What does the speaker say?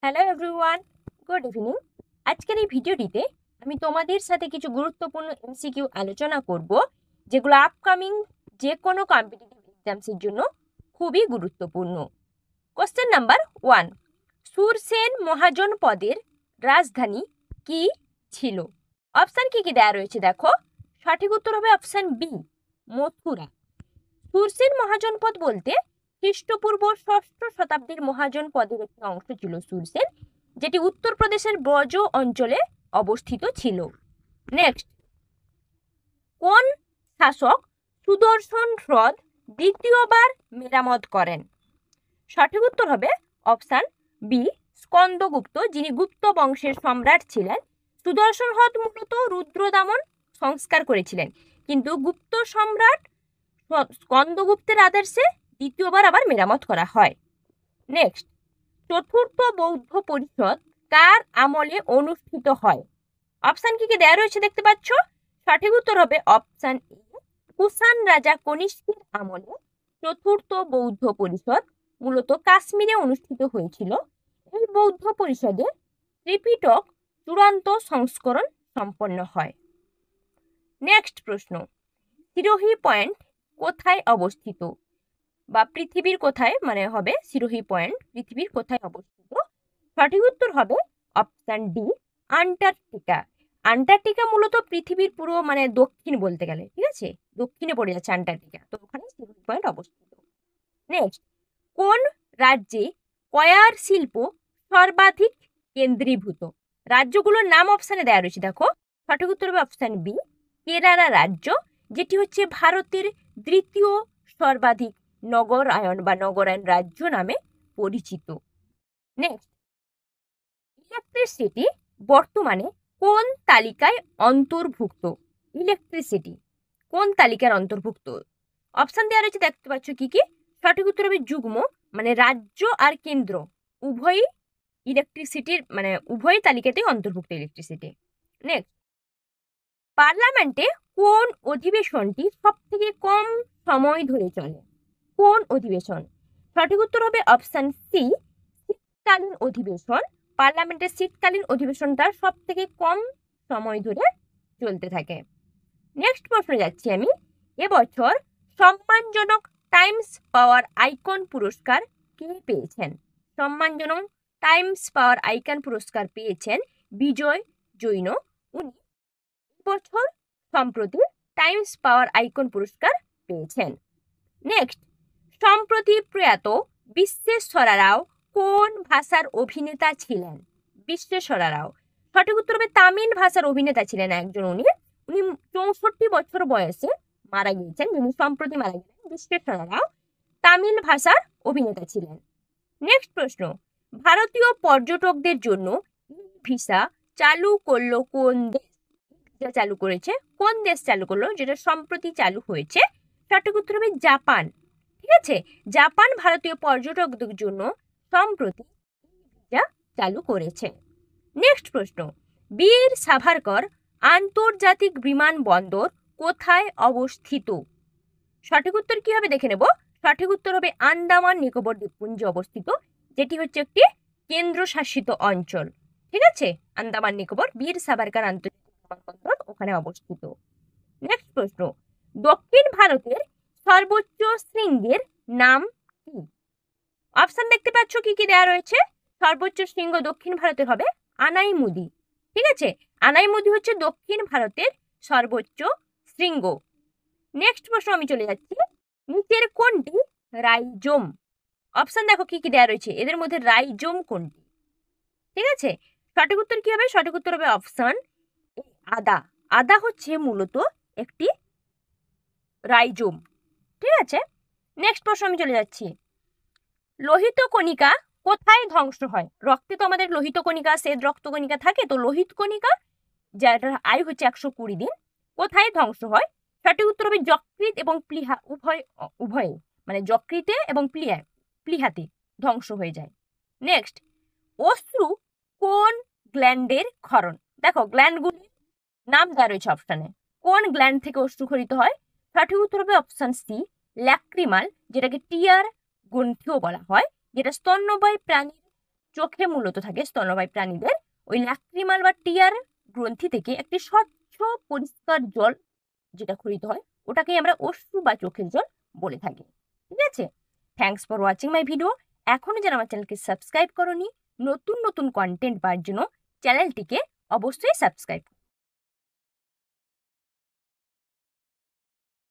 Hello everyone, good evening. আজকের এই ভিডিওটিতে আমি তোমাদের সাথে কিছু গুরুত্বপূর্ণ এমসিকিউ আলোচনা করব, যেগুলো আপকামিং যে কোনো কম্পিটিটিভ এক্সামসের জন্য খুবই গুরুত্বপূর্ণ। কোশ্চেন নাম্বার 1, সুরসেন মহাজন পদের রাজধানী কি ছিল? অপশান কি কি দেওয়া রয়েছে দেখো। সঠিক উত্তর হবে অপশান বি, মথুরা। সুরসেন মহাজনপদ বলতে খ্রিস্টপূর্ব 6ষ্ঠ শতাব্দীর মহাজনপদের একটি অংশ ছিল সুরসেন, যেটি উত্তরপ্রদেশের ব্রজ অঞ্চলে অবস্থিত ছিল। নেক্সট, কোন শাসক সুদর্শন হ্রদ দ্বিতীয়বার মেরামত করেন? সঠিক উত্তর হবে অপশান বি, স্কন্দগুপ্ত, যিনি গুপ্ত বংশের সম্রাট ছিলেন। সুদর্শন হ্রদ মূলত রুদ্রদামন সংস্কার করেছিলেন, কিন্তু গুপ্ত সম্রাট স্কন্দগুপ্তের আদর্শে দ্বিতীয়বার আবার মেরামত করা হয়। নেক্সট, চতুর্থ বৌদ্ধ পরিষদ কার আমলে অনুষ্ঠিত হয়? অপশান কি কি দেওয়া রয়েছে দেখতে পাচ্ছ। সঠিক উত্তর হবে অপশান এ, কুষাণ রাজা কনিষ্কের আমলে চতুর্থ বৌদ্ধ পরিষদ মূলত কাশ্মীরে অনুষ্ঠিত হয়েছিল। এই বৌদ্ধ পরিষদে ত্রিপিটক চূড়ান্ত সংস্করণ সম্পন্ন হয়। নেক্সট প্রশ্ন, সিরোহি পয়েন্ট কোথায় অবস্থিত? বা পৃথিবীর কোথায় মানে হবে সিরোহি পয়েন্ট পৃথিবীর কোথায় অবস্থিত? সঠিক উত্তর হবে অপশান ডি, আন্টার্কটিকা। আন্টার্কটিকা মূলত পৃথিবীর পুরো মানে দক্ষিণ বলতে গেলে, ঠিক আছে, দক্ষিণে পড়ে যাচ্ছে আন্টার্কটিকা, তো ওখানে সিরোহি পয়েন্ট অবস্থিত। নেক্সট, কোন রাজ্যে কয়ার শিল্প সর্বাধিক কেন্দ্রীভূত? রাজ্যগুলোর নাম অপশানে দেওয়া রয়েছে দেখো। সঠিক উত্তর হবে অপশান বি, কেরালা রাজ্য, যেটি হচ্ছে ভারতের দ্বিতীয় সর্বাধিক নগরায়ন বা নগরায়ন রাজ্য নামে পরিচিত। নেক্সট, ইলেকট্রিসিটি বর্তমানে কোন তালিকায় অন্তর্ভুক্ত? ইলেকট্রিসিটি কোন তালিকার অন্তর্ভুক্ত? অপশান দেওয়া রয়েছে দেখতে পাচ্ছ কি কি। সঠিক উত্তর হবে যুগ্ম, মানে রাজ্য আর কেন্দ্র উভয়ই ইলেকট্রিসিটির মানে উভয় তালিকাতেই অন্তর্ভুক্ত ইলেকট্রিসিটি। নেক্সট, পার্লামেন্টে কোন অধিবেশনটি সব থেকে কম সময় ধরে চলে? কোন অধিবেশন? সঠিক উত্তর হবে অপশান সি, শীতকালীন অধিবেশন। পার্লামেন্টের শীতকালীন অধিবেশনটা সব থেকে কম সময় ধরে চলতে থাকে। নেক্সট প্রশ্ন যাচ্ছি আমি। এবছর সম্মানজনক টাইমস পাওয়ার আইকন পুরস্কার কে পেয়েছেন? সম্মানজনক টাইমস পাওয়ার আইকন পুরস্কার পেয়েছেন বিজয় জৈন। উনি বছর সম্প্রতি টাইমস পাওয়ার আইকন পুরস্কার পেয়েছেন। নেক্সট, সম্প্রতি প্রয়াত বিশ্বেশ্বরা রাও কোন ভাষার অভিনেতা ছিলেন? বিশ্বেশ্বরা রাও। সঠিক উত্তর হবে তামিল ভাষার অভিনেতা ছিলেন একজন উনি। উনি 64 বছর বয়সে মারা গিয়েছেন, যিনি সম্প্রতি মারা গেলেন। বিশ্বেশ্বরা রাও তামিল ভাষার অভিনেতা ছিলেন। নেক্সট প্রশ্ন, ভারতীয় পর্যটকদের জন্য ভিসা চালু করলো কোন দেশ? ভিসা চালু করেছে কোন দেশ? চালু করলো যেটা সম্প্রতি চালু হয়েছে। সঠিক উত্তর হবে জাপান। ঠিক আছে, জাপান ভারতীয় পর্যটকদের জন্য সম্প্রতি ভিসা চালু করেছে। নেক্সট প্রশ্ন, বীর সাভারকর আন্তর্জাতিক বিমানবন্দর কোথায় অবস্থিত? সঠিক উত্তর কি হবে দেখে নেব। সঠিক উত্তর হবে আন্দামান নিকোবর দ্বীপপুঞ্জে অবস্থিত, যেটি হচ্ছে একটি কেন্দ্রশাসিত অঞ্চল। ঠিক আছে, আন্দামান নিকোবর বীর সাভারকর আন্তর্জাতিক বিমানবন্দর ওখানে অবস্থিত। নেক্সট প্রশ্ন, দক্ষিণ ভারতের সর্বোচ্চ শৃঙ্গের নাম কি? অপশন দেখতে পাচ্ছ কি কি দেওয়া রয়েছে। সর্বোচ্চ শৃঙ্গ দক্ষিণ ভারতের হবে আনাইমুদি। ঠিক আছে, আনাইমুদি হচ্ছে দক্ষিণ ভারতের সর্বোচ্চ শৃঙ্গ। নেক্সট প্রশ্ন আমি চলে যাচ্ছি, নিচের কোনটি রাইজোম? অপশন দেখো কি কি দেওয়া রয়েছে, এদের মধ্যে রাইজোম কোনটি? ঠিক আছে, সঠিক উত্তর কি হবে? সঠিক উত্তর হবে অপশন আদা। আদা হচ্ছে মূলত একটি রাইজোম। ঠিক আছে, নেক্সট প্রশ্ন আমি চলে যাচ্ছি, লোহিত কণিকা কোথায় ধ্বংস হয়? রক্তে তো আমাদের লোহিত কণিকা শ্বেত রক্ত কণিকা থাকে, তো লোহিত কণিকা যার আয়ু হচ্ছে 120 দিন কোথায় ধ্বংস হয়? সঠিক উত্তর হবে যকৃৎ এবং প্লীহা উভয়ে মানে যকৃতে এবং প্লীহাতে ধ্বংস হয়ে যায়। নেক্সট, অশ্রু কোন গ্ল্যান্ডের ক্ষরণ? দেখো গ্ল্যান্ডগুলির নাম দেওয়া রয়েছে অপশানে। কোন গ্ল্যান্ড থেকে অশ্রুক্ষরিত হয়? সঠিক উত্তর হবে অপশান সি, ল্যাক্রিমাল, যেটাকে টিয়ার গ্রন্থিও বলা হয়, যেটা স্তন্যপায়ী প্রাণীর চোখে মূলত থাকে স্তন্যপায়ী প্রাণীদের, ওই ল্যাক্রিমাল বা টিয়ার গ্রন্থি থেকে একটি স্বচ্ছ পরিষ্কার জল যেটা ক্ষরিত হয়, ওটাকেই আমরা অশ্রু বা চোখের জল বলে থাকি। ঠিক আছে, thanks for watching my video. এখনো যারা আমার চ্যানেলকে সাবস্ক্রাইব করোনি, নতুন নতুন কন্টেন্ট পাওয়ার জন্য চ্যানেলটিকে অবশ্যই সাবস্ক্রাইব